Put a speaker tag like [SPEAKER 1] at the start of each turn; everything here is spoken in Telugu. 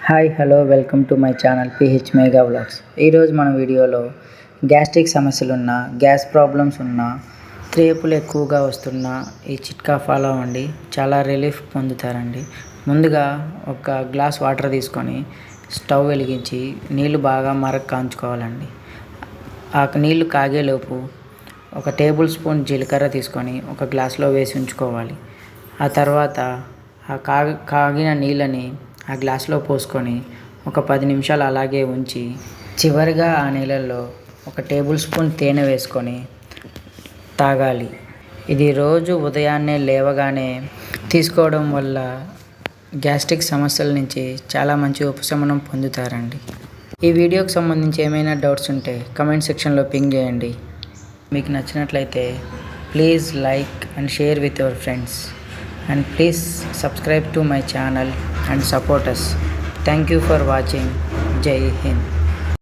[SPEAKER 1] Hi hello welcome to my channel pH mega vlogs. ఈరోజు మన వీడియోలో గ్యాస్ట్రిక్ సమస్యలు ఉన్న, గ్యాస్ ప్రాబ్లమ్స్ ఉన్న, త్రేపులు ఎక్కువగా వస్తున్న ఈ చిట్కా ఫాలో అవ్వండి, చాలా రిలీఫ్ పొందుతారండి. ముందుగా ఒక గ్లాస్ వాటర్ తీసుకొని స్టవ్ వెలిగించి నీళ్లు బాగా కాంచుకోవాలండి. ఆ నీళ్లు కాగేలోపు ఒక టేబుల్ స్పూన్ జీలకర్ర తీసుకొని ఒక గ్లాస్లో వేసి ఉంచుకోవాలి. ఆ తర్వాత ఆ కాగిన నీళ్ళని ఆ గ్లాస్లో పోసుకొని ఒక 10 నిమిషాలు అలాగే ఉంచి, చివరిగా ఆ నీళ్ళల్లో ఒక టేబుల్ స్పూన్ తేనె వేసుకొని తాగాలి. ఇది రోజు ఉదయాన్నే లేవగానే తీసుకోవడం వల్ల గ్యాస్ట్రిక్ సమస్యల నుంచి చాలా మంచి ఉపశమనం పొందుతారండి. ఈ వీడియోకి సంబంధించి ఏమైనా డౌట్స్ ఉంటే కమెంట్ సెక్షన్లో పింగ్ చేయండి. మీకు నచ్చినట్లయితే please like and share with your friends and please subscribe to my channel and support us. Thank you for watching. Jai Hind.